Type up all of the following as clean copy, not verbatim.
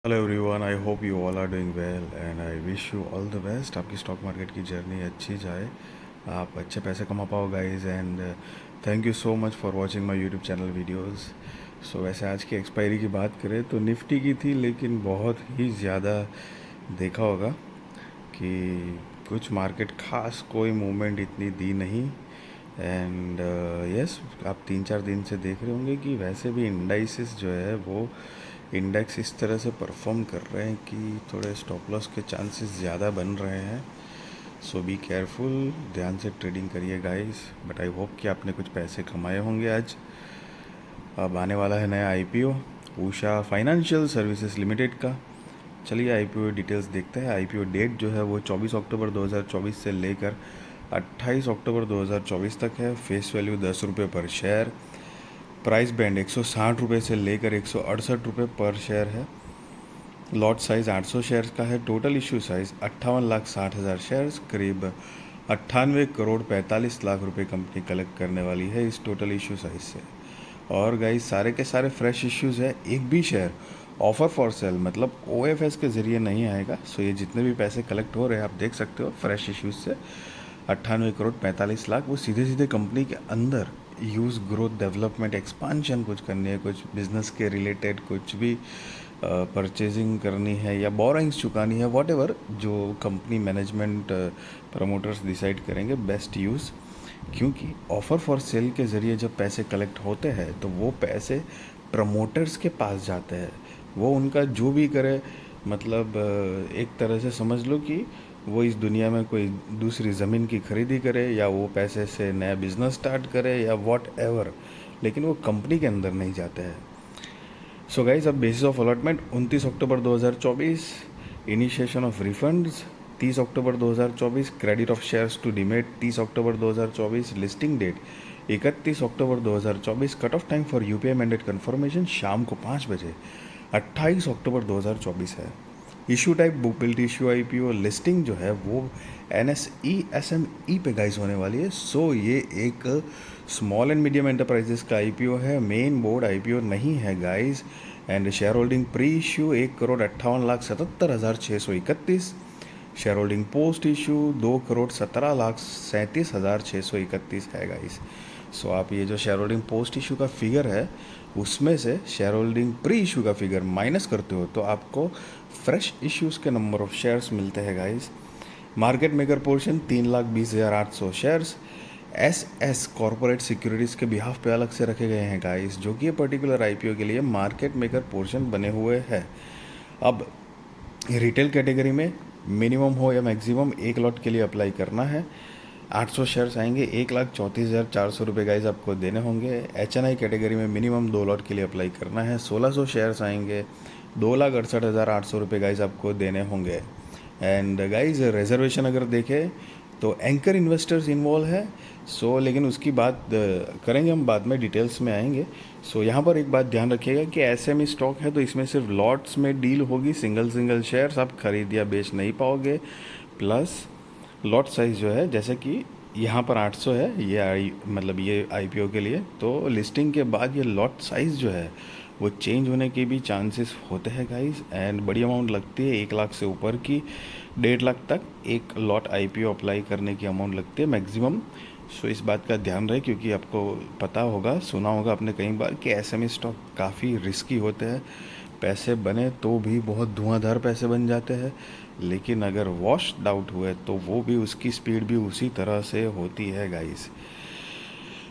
Hello everyone, I hope you all are doing well and I wish you all the best. आपकी stock market की journey अच्छी जाए, आप अच्छे पैसे कमा पाओ guys. And thank you so much for watching my YouTube channel videos. So वैसे आज की एक्सपायरी की बात करें तो निफ्टी की थी, लेकिन बहुत ही ज़्यादा देखा होगा कि कुछ मार्केट खास कोई मूवमेंट इतनी दी नहीं। एंड यस, आप 3-4 दिन से देख रहे होंगे कि वैसे भी इंडाइसिस जो है वो इंडेक्स इस तरह से परफॉर्म कर रहे हैं कि थोड़े स्टॉप लॉस के चांसेस ज़्यादा बन रहे हैं। सो बी केयरफुल, ध्यान से ट्रेडिंग करिए गाइस। बट आई होप कि आपने कुछ पैसे कमाए होंगे आज। अब आने वाला है नया IPO Usha financial services limited का। चलिए आईपीओ डिटेल्स देखते हैं। आईपीओ डेट जो है वो 24 अक्टूबर 2024 से लेकर 28 अक्टूबर 2024 तक है। फेस वैल्यू 10 रुपये पर शेयर। प्राइस बैंड 160 रुपये से लेकर 168 रुपये पर शेयर है। लॉट साइज़ 800 शेयर्स का है। टोटल इशू साइज़ 58,60,000 शेयर्स, करीब 98 करोड़ 45 लाख रुपए कंपनी कलेक्ट करने वाली है इस टोटल इशू साइज से। और गाइस सारे के सारे फ्रेश इश्यूज़ है। एक भी शेयर ऑफर फॉर सेल मतलब ओएफएस के ज़रिए नहीं आएगा। सो ये जितने भी पैसे कलेक्ट हो रहे हैं आप देख सकते हो फ्रेश इश्यूज से 98 करोड़ 45 लाख, वो सीधे सीधे कंपनी के अंदर यूज़ ग्रोथ डेवलपमेंट एक्सपांशन कुछ करनी है, कुछ बिजनेस के रिलेटेड कुछ भी परचेजिंग करनी है या बोरोइंग्स चुकानी है, वॉट एवर जो कंपनी मैनेजमेंट प्रमोटर्स डिसाइड करेंगे बेस्ट यूज़। क्योंकि ऑफ़र फॉर सेल के ज़रिए जब पैसे कलेक्ट होते हैं तो वो पैसे प्रमोटर्स के पास जाते हैं। वो उनका जो भी करे, मतलब एक तरह से समझ लो कि वो इस दुनिया में कोई दूसरी ज़मीन की खरीदी करे या वो पैसे से नया बिज़नेस स्टार्ट करे या वॉट एवर, लेकिन वो कंपनी के अंदर नहीं जाते हैं। सो गाइस, अब basis of allotment 29 October 2024, initiation of refunds 30 October 2024, credit of shares to demat 30 October 2024, listing date 31 October 2024, cut off time for UPI mandate confirmation शाम को 5 बजे 28 अक्टूबर 2024 है। Issue type book built issue IPO, listing जो है वो NSE SME पे guys होने वाली है। सो ये एक स्मॉल एंड मीडियम एंटरप्राइजेस का आईपीओ है, मेन बोर्ड आईपीओ नहीं है guys. And share holding pre issue 1,58,77,631, share holding post issue 2,17,37,631 है गाइस। सो आप ये जो शेयर होल्डिंग पोस्ट इशू का फिगर है उसमें से शेयर होल्डिंग प्री इशू का फिगर माइनस करते हो तो आपको फ्रेश इश्यूज़ के नंबर ऑफ शेयर्स मिलते हैं guys. Market maker portion 3,20,800 shares S corporate securities के बिहाफ पे अलग से रखे गए हैं गाइस, जो कि ये पर्टिकुलर आईपीओ के लिए मार्केट मेकर पोर्शन बने हुए हैं। अब रिटेल कैटेगरी में मिनिमम हो या मैक्सिमम एक लॉट के लिए अप्लाई करना है। 800 शेयर्स आएंगे, 1,34,400 रुपये गाइज आपको देने होंगे। एचएनआई कैटेगरी में मिनिमम 2 लॉट के लिए अप्लाई करना है। 1,600 शेयर्स आएंगे, 2,68,800 रुपये गाइज आपको देने होंगे। एंड गाइज रिजर्वेशन अगर देखें तो एंकर इन्वेस्टर्स इन्वॉल्व है। सो लेकिन उसकी बात करेंगे हम बाद में, डिटेल्स में आएंगे। सो यहाँ पर एक बात ध्यान रखिएगा कि एसएमई स्टॉक है तो इसमें सिर्फ लॉट्स में डील होगी, सिंगल सिंगल शेयर्स आप खरीद या बेच नहीं पाओगे। प्लस लॉट साइज़ जो है जैसे कि यहाँ पर 800 है, ये मतलब ये आईपीओ के लिए, तो लिस्टिंग के बाद ये लॉट साइज़ जो है वो चेंज होने के भी चांसेस होते हैं गाइस। एंड बड़ी अमाउंट लगती है, 1 लाख से ऊपर की 1.5 लाख तक एक लॉट आईपीओ अप्लाई करने की अमाउंट लगती है मैक्सिमम। सो इस बात का ध्यान रहे, क्योंकि आपको पता होगा, सुना होगा आपने कई बार कि एसएमई स्टॉक काफ़ी रिस्की होते हैं। पैसे बने तो भी बहुत धुआंधार पैसे बन जाते हैं, लेकिन अगर वॉश आउट हुए तो वो भी उसकी स्पीड भी उसी तरह से होती है गाइस।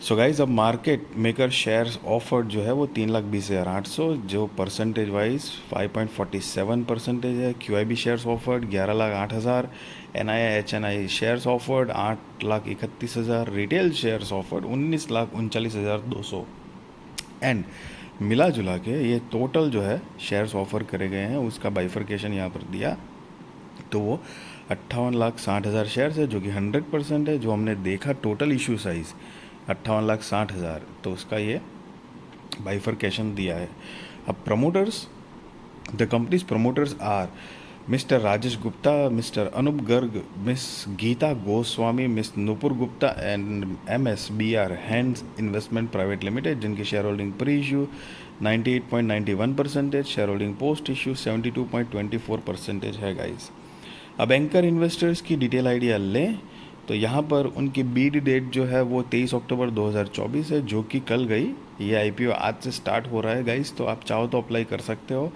सो गाइज अब मार्केट मेकर शेयर्स ऑफर्ड जो है वो 3,20,800, जो परसेंटेज वाइज 5.47% है। QIB shares offered 11,08,000, NI shares offered 8,31,000, retail shares offered 19,39,200। And मिला जुला के ये टोटल जो है शेयर्स ऑफर करे गए हैं उसका बाइफर्केशन यहाँ पर दिया तो वो 58,60,000 शेयर्स है, जो कि 100% है। जो हमने देखा टोटल इशू साइज़ 58,60,000, तो उसका ये बाइफर्केशन दिया है। अब promoters, the company's promoters are mister Rajesh Gupta, mister Anoop Garg, miss Geeta Goswami, miss Nupur Gupta and MSBR hands investment private limited, जिनकी share holding pre issue 98.91%, share holding post issue 72.24% है गाइस। अब एंकर इन्वेस्टर्स की डिटेल आइडिया लें तो यहाँ पर उनकी बीड डेट जो है वो 23 अक्टूबर 2024 है, जो कि कल गई। ये आईपीओ आज से स्टार्ट हो रहा है गाइस, तो आप चाहो तो अप्लाई कर सकते हो।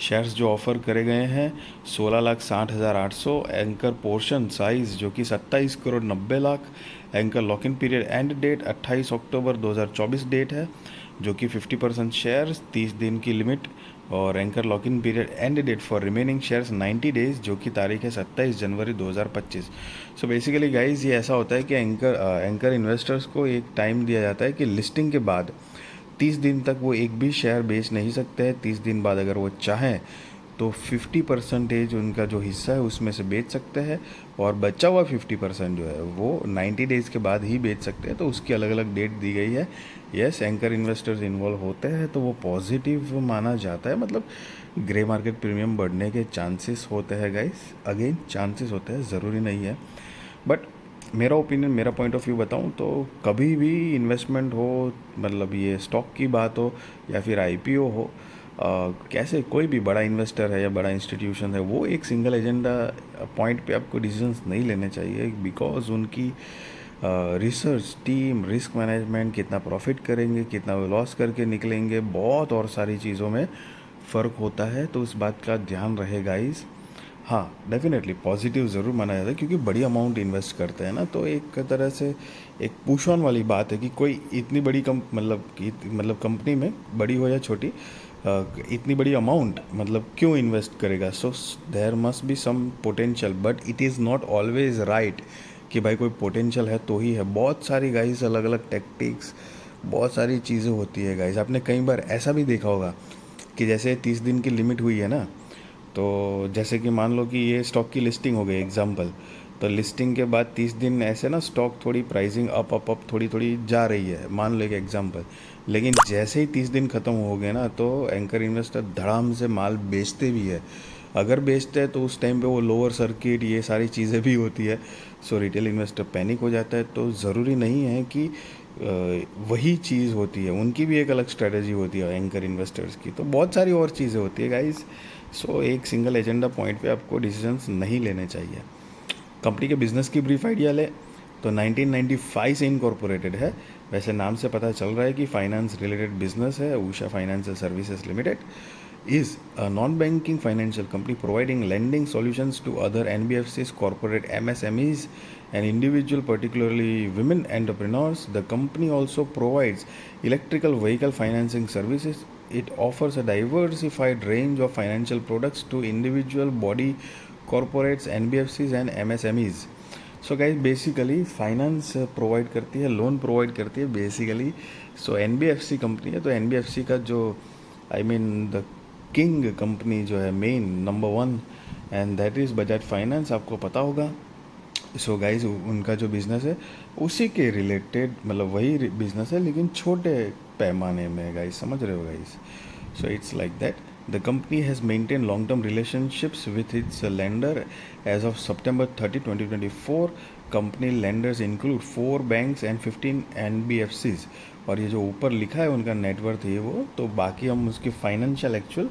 शेयर्स जो ऑफर करे गए हैं 16,60,800। एंकर पोर्शन साइज जो कि 27 crore 90 lakh. Anchor lock in period end date 28 October 2024 date है, जो कि 50% शेयर्स, 30 दिन की लिमिट। और anchor lock in period end date for remaining shares 90 days, जो कि तारीख है 27 जनवरी 2025। सो बेसिकली गाइज ये ऐसा होता है कि एंकर इन्वेस्टर्स को एक टाइम दिया जाता है कि लिस्टिंग के बाद 30 दिन तक वो एक भी शेयर बेच नहीं सकते हैं। 30 दिन बाद अगर वो चाहें तो 50% उनका जो हिस्सा है उसमें से बेच सकते हैं, और बचा हुआ 50% जो है वो 90 डेज़ के बाद ही बेच सकते हैं। तो उसकी अलग अलग डेट दी गई है। यस, एंकर इन्वेस्टर्स इन्वॉल्व होते हैं तो वो पॉजिटिव माना जाता है, मतलब ग्रे मार्केट प्रीमियम बढ़ने के चांसेस होते हैं गाइस। अगेन चांसेस होते हैं, ज़रूरी नहीं है। बट मेरा ओपिनियन, मेरा पॉइंट ऑफ व्यू बताऊं तो कभी भी इन्वेस्टमेंट हो, मतलब ये स्टॉक की बात हो या फिर आईपीओ हो, कैसे कोई भी बड़ा इन्वेस्टर है या बड़ा इंस्टीट्यूशन है, वो एक सिंगल एजेंडा पॉइंट पे आपको डिसीजंस नहीं लेने चाहिए, बिकॉज उनकी रिसर्च टीम, रिस्क मैनेजमेंट, कितना प्रॉफिट करेंगे, कितना लॉस करके निकलेंगे, बहुत और सारी चीज़ों में फ़र्क होता है। तो उस बात का ध्यान रहे गाइस। हाँ, डेफिनेटली पॉजिटिव ज़रूर माना जाता है, क्योंकि बड़ी अमाउंट इन्वेस्ट करते हैं ना, तो एक तरह से एक पुश ऑन वाली बात है कि कोई इतनी बड़ी मतलब कंपनी में, बड़ी हो या छोटी, इतनी बड़ी अमाउंट मतलब क्यों इन्वेस्ट करेगा। So there must be some potential, but it is not always right कि भाई कोई पोटेंशियल है तो ही है। बहुत सारी गाइस अलग अलग टेक्टिक्स, बहुत सारी चीज़ें होती है गाइस। आपने कई बार ऐसा भी देखा होगा कि जैसे 30 दिन की लिमिट हुई है ना, तो जैसे कि मान लो कि ये स्टॉक की लिस्टिंग हो गई एग्जांपल, तो लिस्टिंग के बाद 30 दिन ऐसे ना स्टॉक थोड़ी प्राइसिंग अप थोड़ी थोड़ी जा रही है, मान लो एक एग्जांपल। लेकिन जैसे ही 30 दिन ख़त्म हो गए ना, तो एंकर इन्वेस्टर धड़ाम से माल बेचते भी है। अगर बेचते हैं तो उस टाइम पे वो लोअर सर्किट, ये सारी चीज़ें भी होती है। सो रिटेल इन्वेस्टर पैनिक हो जाता है। तो ज़रूरी नहीं है कि वही चीज़ होती है, उनकी भी एक अलग स्ट्रेटजी होती है एंकर इन्वेस्टर्स की। तो बहुत सारी और चीज़ें होती है गाइस। सो एक सिंगल एजेंडा पॉइंट पे आपको डिसीजंस नहीं लेने चाहिए। कंपनी के बिजनेस की ब्रीफ आइडिया ले तो 1995 से इनकॉर्पोरेटेड है। वैसे नाम से पता चल रहा है कि फाइनेंस रिलेटेड बिजनेस है। Usha financial services limited is a non-banking financial company providing lending solutions to other NBFCs, corporate MSMEs, and individual, particularly women entrepreneurs. The company also provides electrical vehicle financing services. It offers a diversified range of financial products to individual, body, corporates, NBFCs, and MSMEs. So guys basically finance provide करती है, loan provide करती है basically. सो NBFC company है, तो NBFC का जो I mean the king company जो है, main number 1, and that is Bajaj finance, आपको पता होगा। सो गाइज उनका जो बिज़नेस है उसी के रिलेटेड, मतलब वही बिज़नेस है लेकिन छोटे पैमाने में गाइज, समझ रहे हो guys. So it's like that. The company has maintained long-term relationships with its lender. As of September 30, 2024, company lenders include 4 banks and 15 NBFCs. और ये जो ऊपर लिखा है उनका नेटवर्थ है वो, तो बाकी हम उसकी फाइनेंशियल एक्चुअल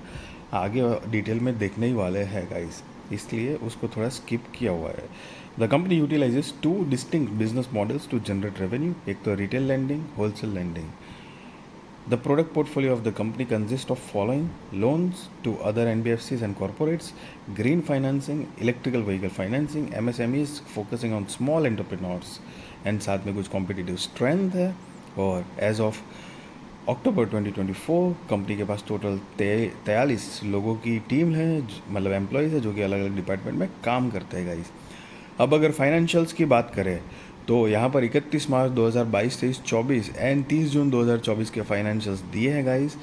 आगे डिटेल में देखने ही वाले हैं गाइस, इसलिए उसको थोड़ा स्किप किया हुआ है। The company utilises 2 distinct business models to generate revenue. एक तो retail lending, wholesale lending. The product portfolio of the company consists of following: loans to other NBFCs and corporates, green financing, electrical vehicle financing, MSMEs focusing on small entrepreneurs, and साथ में कुछ competitive strength है। और as of October 2024 company के पास total 43 लोगों की team है, मतलब एम्प्लॉयज़ है, जो कि अलग अलग डिपार्टमेंट में काम करते हैं गाइस। अब अगर फाइनेंशियल्स की बात करें तो यहाँ पर 31 मार्च 2022, 23, 24 एंड 30 जून 2024 के फाइनेंशियल्स दिए हैं गाइस।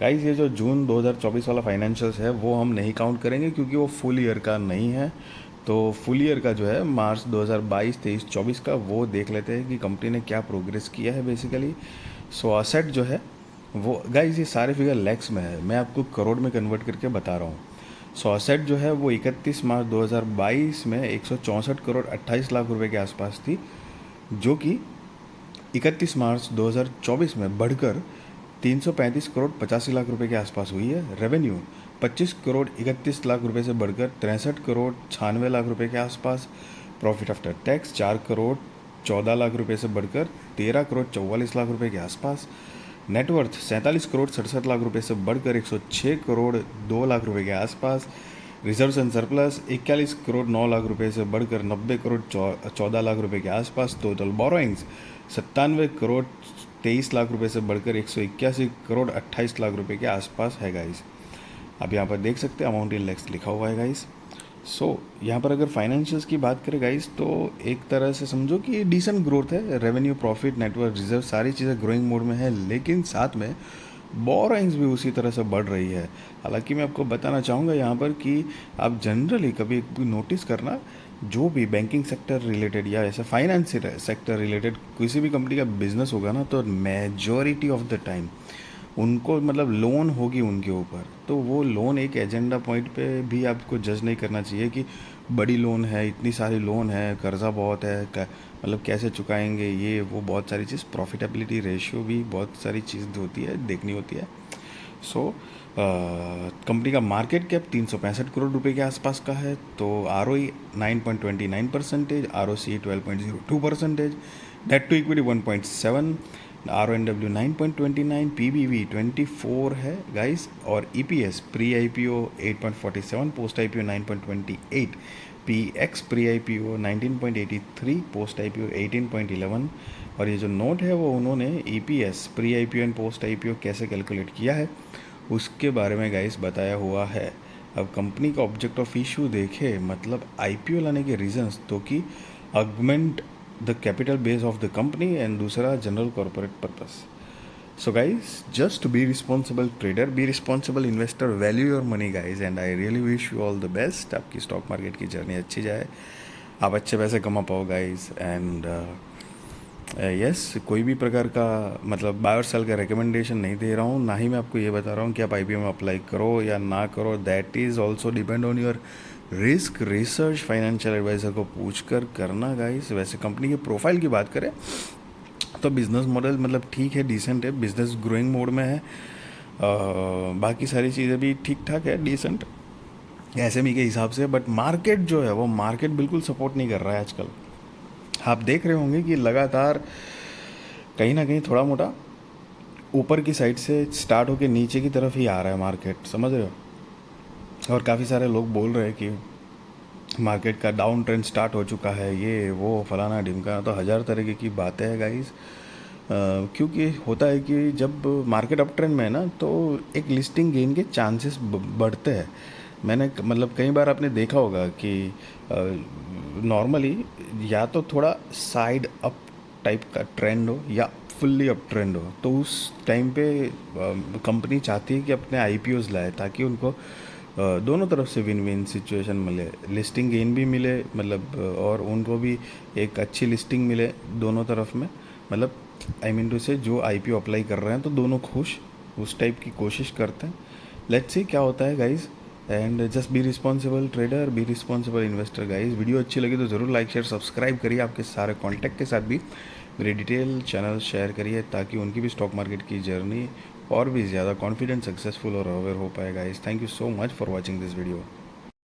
ये जो जून 2024 वाला फाइनेंशियल्स है वो हम नहीं काउंट करेंगे, क्योंकि वो फुल ईयर का नहीं है। तो फुल ईयर का जो है मार्च 2022, 23, 24 का, वो देख लेते हैं कि कंपनी ने क्या प्रोग्रेस किया है बेसिकली। सो असेट जो है वो गाइस, ये सारे फिगर लैक्स में है, मैं आपको करोड़ में कन्वर्ट करके बता रहा हूँ। सो असेट जो है वो 31 मार्च 2022 में 164 करोड़ 28 लाख रुपए के आसपास थी, जो कि 31 मार्च 2024 में बढ़कर 335 करोड़ 85 लाख रुपए के आसपास हुई है। रेवेन्यू 25 करोड़ 31 लाख रुपए से बढ़कर 63 करोड़ 96 लाख रुपए के आसपास। Profit after tax 4 crore 14 lakh रुपए से बढ़कर 13 करोड़ 44 लाख रुपए के आसपास। नेटवर्थ 47 करोड़ 67 लाख रुपए से बढ़कर 106 करोड़ 2 लाख रुपए के आसपास। Reserves and surplus 41 crore 9 lakh रुपए से बढ़कर 90 करोड़ 14 लाख रुपए के आसपास। टोटल बोरोइंग्स 97 करोड़ 23 लाख रुपए से बढ़कर 181 करोड़ 28 लाख रुपए के आसपास है गाइस। अब यहाँ पर देख सकते हैं अमाउंट इंडेक्स लिखा हुआ है गाइस। यहाँ पर अगर फाइनेंशियल्स की बात करें गाइस तो एक तरह से समझो कि डिसेंट ग्रोथ है। रेवेन्यू, प्रॉफिट, नेटवर्क, रिजर्व सारी चीज़ें ग्रोइंग मोड में है, लेकिन साथ में बोरोइंग्स भी उसी तरह से बढ़ रही है। हालांकि मैं आपको बताना चाहूँगा यहाँ पर कि आप जनरली कभी नोटिस करना, जो भी बैंकिंग सेक्टर रिलेटेड या ऐसा फाइनेंस सेक्टर रिलेटेड किसी भी कंपनी का बिजनेस होगा ना, तो मेजॉरिटी ऑफ द टाइम उनको मतलब लोन होगी उनके ऊपर। तो वो लोन एक एजेंडा पॉइंट पे भी आपको जज नहीं करना चाहिए कि बड़ी लोन है, इतनी सारी लोन है, कर्जा बहुत है, मतलब कैसे चुकाएंगे, ये वो बहुत सारी चीज़, प्रॉफिटेबिलिटी रेशियो भी बहुत सारी चीज़ होती है, देखनी होती है। कंपनी का मार्केट कैप 365 करोड़ रुपए के आसपास का है। तो ROE 9.29%, ROCE 12.02%, debt to equity 1.7, RONW 9.29, PBV 24 है गाइस, और EPS pre IPO 8.47, post IPO 9.28, PX pre IPO 19.83, post IPO 18.11। और ये जो नोट है वो उन्होंने EPS pre IPO and post IPO कैसे कैलकुलेट किया है उसके बारे में गाइस बताया हुआ है। अब कंपनी का ऑब्जेक्ट ऑफ इशू देखे, मतलब IPO लाने के रीजंस, तो कि augment the capital base of the company, and दूसरा general corporate purpose. So guys, just be responsible trader, be responsible investor, value your money guys, and I really wish you all the best. आपकी stock market की journey अच्छी जाए, आप अच्छे पैसे कमा पाओ गाइस। एंड यस, कोई भी प्रकार का मतलब बाय और सेल का रिकमेंडेशन नहीं दे रहा हूँ, ना ही मैं आपको ये बता रहा हूँ कि आप IPO में अप्लाई करो या ना करो। That is also depend on your risk, research, financial adviser को पूछ कर करना गाइस। वैसे कंपनी के प्रोफाइल की बात करें तो बिज़नेस मॉडल मतलब ठीक है, डिसेंट है, बिज़नेस ग्रोइंग मोड में है, बाकी सारी चीज़ें भी ठीक ठाक है, डिसेंट SME के हिसाब से। बट मार्केट जो है वो मार्केट बिल्कुल सपोर्ट नहीं कर रहा है आजकल। आप देख रहे होंगे कि लगातार कहीं ना कहीं थोड़ा मोटा ऊपर की साइड से स्टार्ट होकर नीचे की तरफ ही आ रहा है मार्केट, समझ रहे हो। और काफ़ी सारे लोग बोल रहे हैं कि मार्केट का डाउन ट्रेंड स्टार्ट हो चुका है, ये वो फलाना ढिमका, तो हज़ार तरीके की बातें हैं गाइस। क्योंकि होता है कि जब मार्केट अप ट्रेंड में है ना, तो एक लिस्टिंग गेन के चांसेस बढ़ते हैं। मैंने मतलब कई बार आपने देखा होगा कि नॉर्मली या तो थोड़ा साइड अप टाइप का ट्रेंड हो या फुल्ली अप ट्रेंड हो, तो उस टाइम पे कंपनी चाहती है कि अपने IPOs लाए ताकि उनको दोनों तरफ से विन विन सिचुएशन मिले, लिस्टिंग गेन भी मिले, मतलब और उनको भी एक अच्छी लिस्टिंग मिले दोनों तरफ में। मतलब आई मीन टू से जो IPO अप्लाई कर रहे हैं तो दोनों खुश, उस टाइप की कोशिश करते हैं। लेट्स सी क्या होता है guys, and just be responsible trader, be responsible investor guys. Video अच्छी लगी तो ज़रूर लाइक शेयर सब्सक्राइब करिए, आपके सारे कॉन्टैक्ट के साथ भी मेरी डिटेल चैनल शेयर करिए ताकि उनकी भी स्टॉक मार्केट की जर्नी और भी ज़्यादा कॉन्फिडेंट, सक्सेसफुल और अवेयर हो पाए guys. Thank you so much for watching this video.